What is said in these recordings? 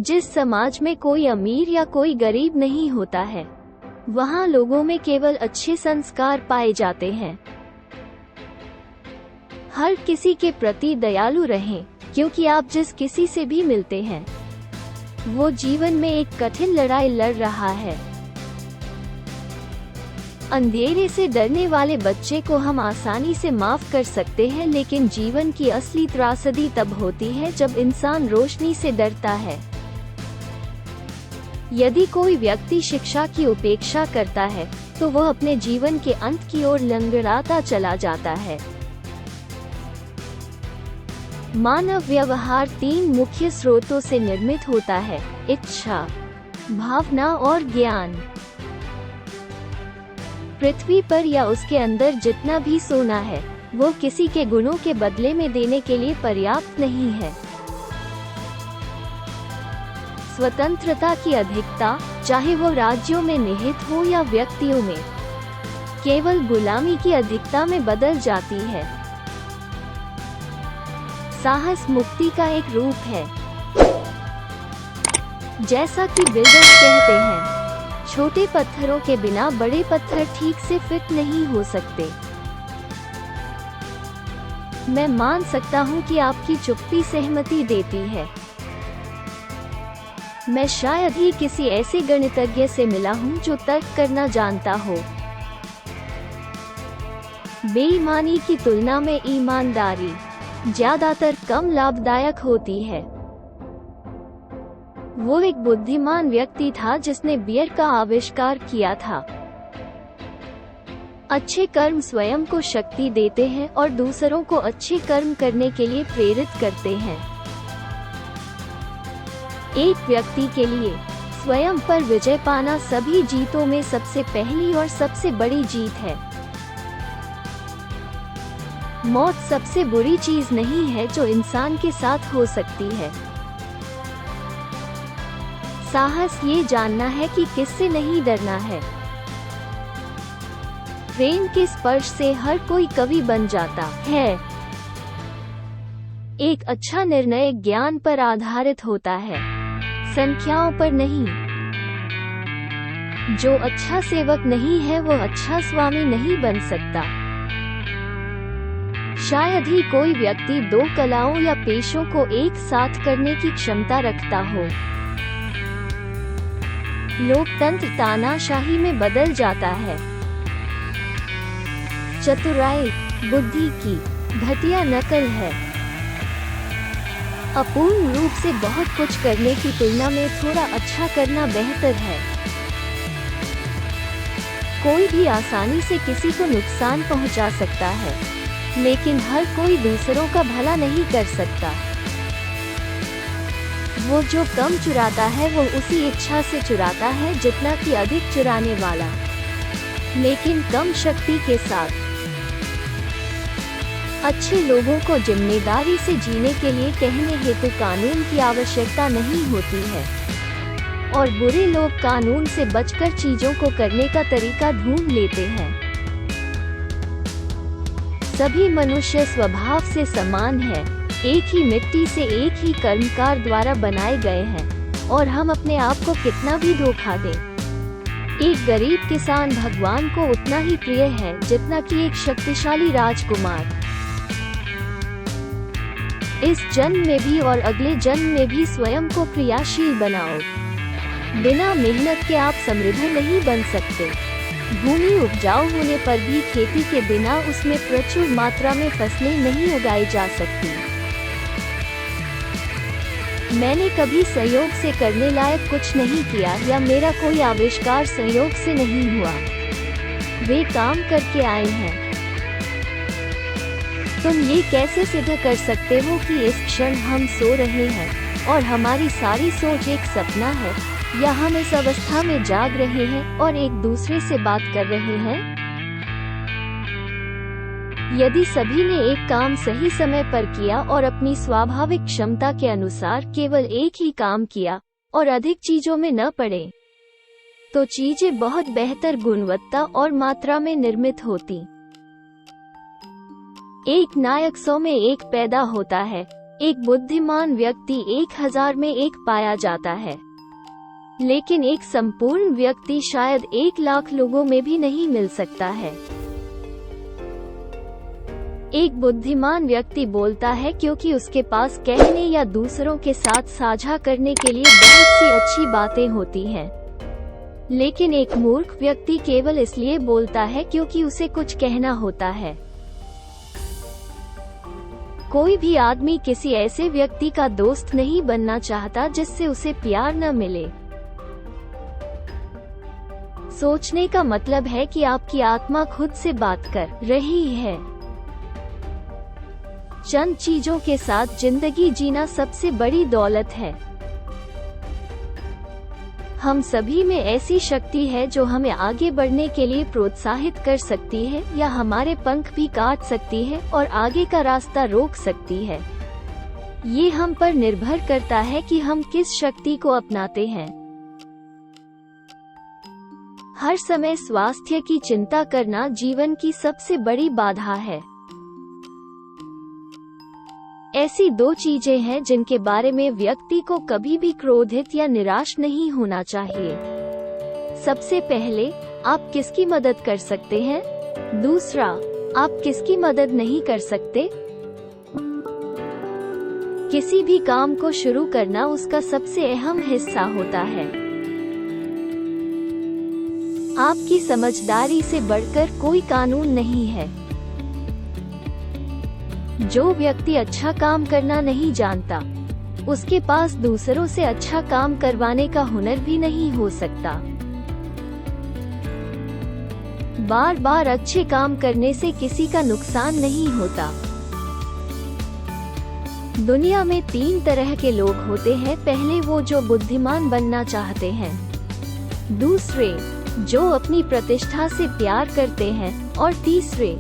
जिस समाज में कोई अमीर या कोई गरीब नहीं होता है, वहाँ लोगों में केवल अच्छे संस्कार पाए जाते हैं। हर किसी के प्रति दयालु रहें, क्योंकि आप जिस किसी से भी मिलते हैं वो जीवन में एक कठिन लड़ाई लड़ रहा है। अंधेरे से डरने वाले बच्चे को हम आसानी से माफ कर सकते हैं, लेकिन जीवन की असली त्रासदी तब होती है जब इंसान रोशनी से डरता है। यदि कोई व्यक्ति शिक्षा की उपेक्षा करता है तो वह अपने जीवन के अंत की ओर लंगड़ाता चला जाता है। मानव व्यवहार 3 मुख्य स्रोतों से निर्मित होता है: इच्छा, भावना और ज्ञान। पृथ्वी पर या उसके अंदर जितना भी सोना है वो किसी के गुणों के बदले में देने के लिए पर्याप्त नहीं है। स्वतंत्रता की अधिकता, चाहे वो राज्यों में निहित हो या व्यक्तियों में, केवल गुलामी की अधिकता में बदल जाती है। साहस मुक्ति का एक रूप है। जैसा कि बिल्डर्स कहते हैं, छोटे पत्थरों के बिना बड़े पत्थर ठीक से फिट नहीं हो सकते। मैं मान सकता हूं कि आपकी चुप्पी सहमति देती है। मैं शायद ही किसी ऐसे गणितज्ञ से मिला हूं जो तर्क करना जानता हो। बेईमानी की तुलना में ईमानदारी ज्यादातर कम लाभदायक होती है। वो एक बुद्धिमान व्यक्ति था जिसने बियर का आविष्कार किया था। अच्छे कर्म स्वयं को शक्ति देते हैं और दूसरों को अच्छे कर्म करने के लिए प्रेरित करते हैं। एक व्यक्ति के लिए स्वयं पर विजय पाना सभी जीतों में सबसे पहली और सबसे बड़ी जीत है। मौत सबसे बुरी चीज नहीं है जो इंसान के साथ हो सकती है। साहस ये जानना है कि किससे नहीं डरना है। प्रेम के स्पर्श से हर कोई कवि बन जाता है। एक अच्छा निर्णय ज्ञान पर आधारित होता है, संख्याओं पर नहीं। जो अच्छा सेवक नहीं है वो अच्छा स्वामी नहीं बन सकता। शायद ही कोई व्यक्ति 2 कलाओं या पेशों को एक साथ करने की क्षमता रखता हो। लोकतंत्र तानाशाही में बदल जाता है। चतुराई बुद्धि की घटिया नकल है। अपूर्ण रूप से बहुत कुछ करने की तुलना में थोड़ा अच्छा करना बेहतर है। कोई भी आसानी से किसी को नुकसान पहुंचा सकता है, लेकिन हर कोई दूसरों का भला नहीं कर सकता। वो जो कम चुराता है वो उसी इच्छा से चुराता है जितना कि अधिक चुराने वाला, लेकिन कम शक्ति के साथ। अच्छे लोगों को जिम्मेदारी से जीने के लिए कहने हेतु कानून की आवश्यकता नहीं होती है, और बुरे लोग कानून से बचकर चीजों को करने का तरीका ढूंढ लेते हैं। सभी मनुष्य स्वभाव से समान हैं, एक ही मिट्टी से एक ही कर्मकार द्वारा बनाए गए हैं, और हम अपने आप को कितना भी धोखा दें। एक गरीब किसान भगवान को उतना ही प्रिय है जितना कि एक शक्तिशाली राजकुमार। इस जन्म में भी और अगले जन्म में भी स्वयं को क्रियाशील बनाओ। बिना मेहनत के आप समृद्ध नहीं बन सकते। भूमि उपजाऊ होने पर भी खेती के बिना उसमें प्रचुर मात्रा में फसलें नहीं उगाई जा सकती। मैंने कभी संयोग से करने लायक कुछ नहीं किया या मेरा कोई आविष्कार संयोग से नहीं हुआ। वे काम करके आए हैं। तुम ये कैसे सिद्ध कर सकते हो कि इस क्षण हम सो रहे हैं और हमारी सारी सोच एक सपना है, या हम इस अवस्था में जाग रहे हैं और एक दूसरे से बात कर रहे हैं? यदि सभी ने एक काम सही समय पर किया और अपनी स्वाभाविक क्षमता के अनुसार केवल एक ही काम किया और अधिक चीजों में न पड़े, तो चीजें बहुत बेहतर गुणवत्ता और मात्रा में निर्मित होती। एक नायक 100 में एक पैदा होता है, एक बुद्धिमान व्यक्ति 1000 में एक पाया जाता है, लेकिन एक संपूर्ण व्यक्ति शायद 1,00,000 लोगों में भी नहीं मिल सकता है। एक बुद्धिमान व्यक्ति बोलता है क्योंकि उसके पास कहने या दूसरों के साथ साझा करने के लिए बहुत सी अच्छी बातें होती हैं। लेकिन एक मूर्ख व्यक्ति केवल इसलिए बोलता है क्योंकि उसे कुछ कहना होता है। कोई भी आदमी किसी ऐसे व्यक्ति का दोस्त नहीं बनना चाहता जिससे उसे प्यार न मिले। सोचने का मतलब है कि आपकी आत्मा खुद से बात कर रही है। चंद चीजों के साथ जिंदगी जीना सबसे बड़ी दौलत है। हम सभी में ऐसी शक्ति है जो हमें आगे बढ़ने के लिए प्रोत्साहित कर सकती है या हमारे पंख भी काट सकती है और आगे का रास्ता रोक सकती है। ये हम पर निर्भर करता है कि हम किस शक्ति को अपनाते हैं। हर समय स्वास्थ्य की चिंता करना जीवन की सबसे बड़ी बाधा है। ऐसी 2 चीजें हैं जिनके बारे में व्यक्ति को कभी भी क्रोधित या निराश नहीं होना चाहिए। सबसे पहले, आप किसकी मदद कर सकते हैं? दूसरा, आप किसकी मदद नहीं कर सकते? किसी भी काम को शुरू करना उसका सबसे अहम हिस्सा होता है। आपकी समझदारी से बढ़कर कोई कानून नहीं है। जो व्यक्ति अच्छा काम करना नहीं जानता, उसके पास दूसरों से अच्छा काम करवाने का हुनर भी नहीं हो सकता। बार बार अच्छे काम करने से किसी का नुकसान नहीं होता। दुनिया में 3 तरह के लोग होते हैं। पहले, वो जो बुद्धिमान बनना चाहते हैं। दूसरे, जो अपनी प्रतिष्ठा से प्यार करते हैं। और तीसरे,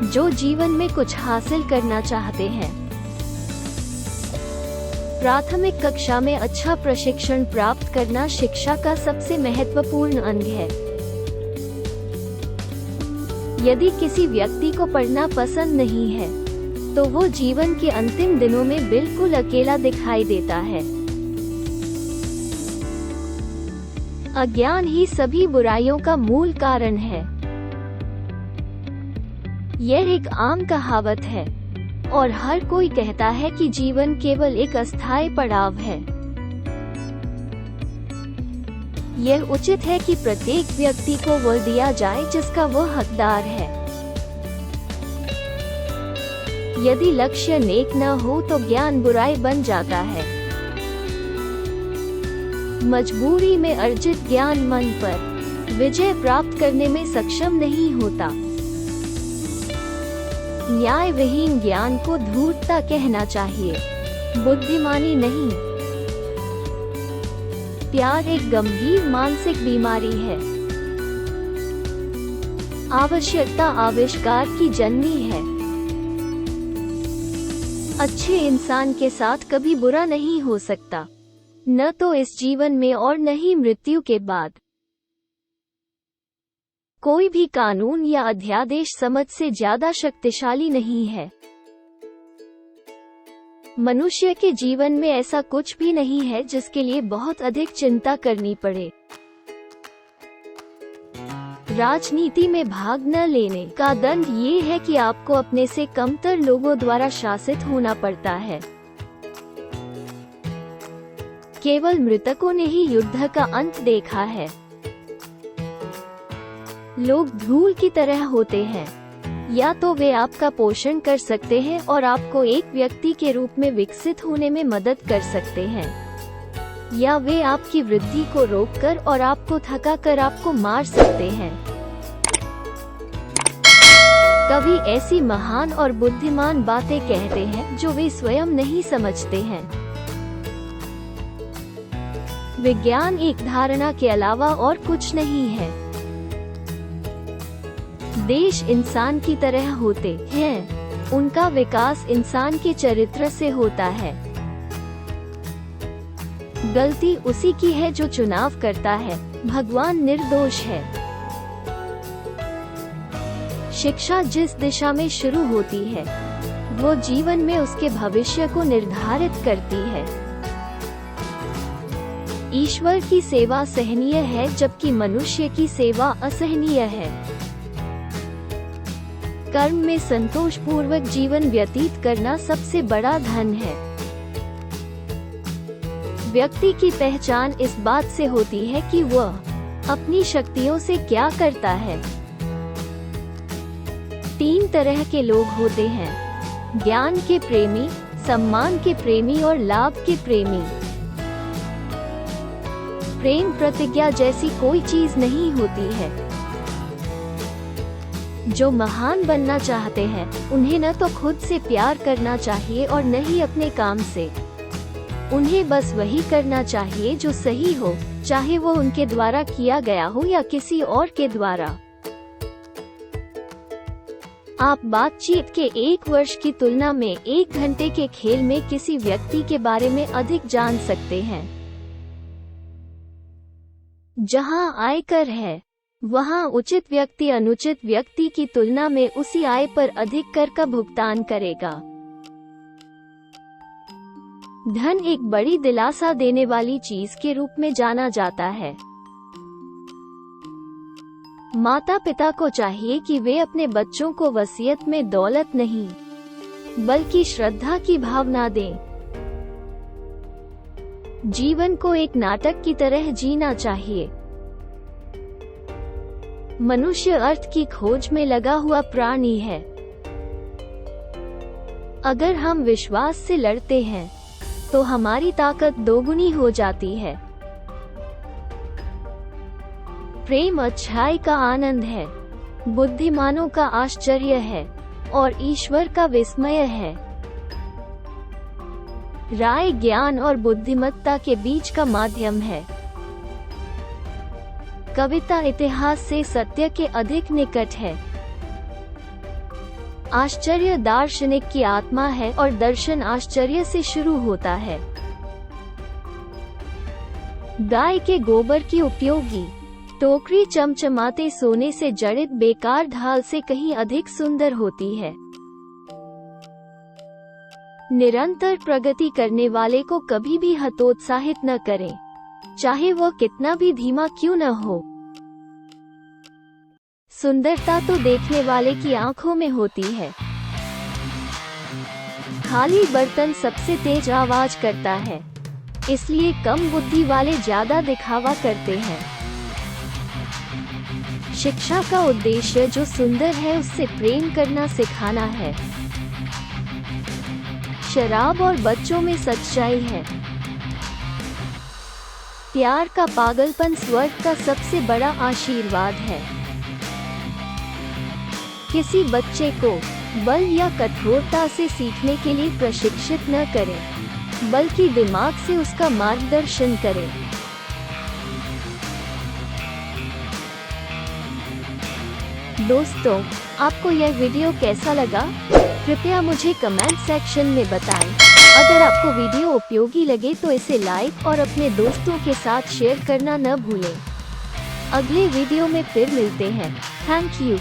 जो जीवन में कुछ हासिल करना चाहते हैं। प्राथमिक कक्षा में अच्छा प्रशिक्षण प्राप्त करना शिक्षा का सबसे महत्वपूर्ण अंग है। यदि किसी व्यक्ति को पढ़ना पसंद नहीं है, तो वो जीवन के अंतिम दिनों में बिल्कुल अकेला दिखाई देता है। अज्ञान ही सभी बुराइयों का मूल कारण है। यह एक आम कहावत है और हर कोई कहता है कि जीवन केवल एक अस्थायी पड़ाव है। यह उचित है कि प्रत्येक व्यक्ति को वह दिया जाए जिसका वह हकदार है। यदि लक्ष्य नेक न हो तो ज्ञान बुराई बन जाता है। मजबूरी में अर्जित ज्ञान मन पर विजय प्राप्त करने में सक्षम नहीं होता। न्याय विहीन ज्ञान को धूर्तता कहना चाहिए, बुद्धिमानी नहीं। प्यार एक गंभीर मानसिक बीमारी है। आवश्यकता आविष्कार की जननी है। अच्छे इंसान के साथ कभी बुरा नहीं हो सकता, न तो इस जीवन में और न ही मृत्यु के बाद। कोई भी कानून या अध्यादेश समझ से ज्यादा शक्तिशाली नहीं है। मनुष्य के जीवन में ऐसा कुछ भी नहीं है जिसके लिए बहुत अधिक चिंता करनी पड़े। राजनीति में भाग न लेने का दंड ये है कि आपको अपने से कमतर लोगों द्वारा शासित होना पड़ता है। केवल मृतकों ने ही युद्ध का अंत देखा है। लोग धूल की तरह होते हैं। या तो वे आपका पोषण कर सकते हैं और आपको एक व्यक्ति के रूप में विकसित होने में मदद कर सकते हैं, या वे आपकी वृद्धि को रोककर और आपको थका कर आपको मार सकते हैं। कवि ऐसी महान और बुद्धिमान बातें कहते हैं जो वे स्वयं नहीं समझते हैं। विज्ञान एक धारणा के अलावा और कुछ नहीं है। देश इंसान की तरह होते हैं, उनका विकास इंसान के चरित्र से होता है। गलती उसी की है जो चुनाव करता है, भगवान निर्दोष है। शिक्षा जिस दिशा में शुरू होती है वो जीवन में उसके भविष्य को निर्धारित करती है। ईश्वर की सेवा सहनीय है, जबकि मनुष्य की सेवा असहनीय है। कर्म में संतोषपूर्वक जीवन व्यतीत करना सबसे बड़ा धन है। व्यक्ति की पहचान इस बात से होती है कि वह अपनी शक्तियों से क्या करता है। 3 तरह के लोग होते हैं: ज्ञान के प्रेमी, सम्मान के प्रेमी और लाभ के प्रेमी। प्रेम प्रतिज्ञा जैसी कोई चीज नहीं होती है। जो महान बनना चाहते हैं उन्हें न तो खुद से प्यार करना चाहिए और न ही अपने काम से। उन्हें बस वही करना चाहिए जो सही हो, चाहे वो उनके द्वारा किया गया हो या किसी और के द्वारा। आप बातचीत के 1 वर्ष की तुलना में 1 घंटे के खेल में किसी व्यक्ति के बारे में अधिक जान सकते हैं। जहां आयकर है, वहां उचित व्यक्ति अनुचित व्यक्ति की तुलना में उसी आय पर अधिक कर का भुगतान करेगा। धन एक बड़ी दिलासा देने वाली चीज के रूप में जाना जाता है। माता पिता को चाहिए कि वे अपने बच्चों को वसीयत में दौलत नहीं, बल्कि श्रद्धा की भावना दें। जीवन को एक नाटक की तरह जीना चाहिए। मनुष्य अर्थ की खोज में लगा हुआ प्राणी है। अगर हम विश्वास से लड़ते हैं तो हमारी ताकत दोगुनी हो जाती है। प्रेम अच्छाई का आनंद है, बुद्धिमानों का आश्चर्य है और ईश्वर का विस्मय है। राय ज्ञान और बुद्धिमत्ता के बीच का माध्यम है। कविता इतिहास से सत्य के अधिक निकट है। आश्चर्य दार्शनिक की आत्मा है और दर्शन आश्चर्य से शुरू होता है। गाय के गोबर की उपयोगी टोकरी चमचमाते सोने से जड़ित बेकार ढाल से कहीं अधिक सुंदर होती है। निरंतर प्रगति करने वाले को कभी भी हतोत्साहित न करें, चाहे वह कितना भी धीमा क्यों न हो। सुंदरता तो देखने वाले की आंखों में होती है। खाली बर्तन सबसे तेज आवाज करता है, इसलिए कम बुद्धि वाले ज्यादा दिखावा करते हैं। शिक्षा का उद्देश्य जो सुंदर है उससे प्रेम करना सिखाना है। शराब और बच्चों में सच्चाई है। प्यार का पागलपन स्वर्ग का सबसे बड़ा आशीर्वाद है। किसी बच्चे को बल या कठोरता से सीखने के लिए प्रशिक्षित न करें, बल्कि दिमाग से उसका मार्गदर्शन करें। दोस्तों, आपको यह वीडियो कैसा लगा? कृपया मुझे कमेंट सेक्शन में बताएं। अगर आपको वीडियो उपयोगी लगे तो इसे लाइक और अपने दोस्तों के साथ शेयर करना न भूलें। अगले वीडियो में फिर मिलते हैं। Thank you.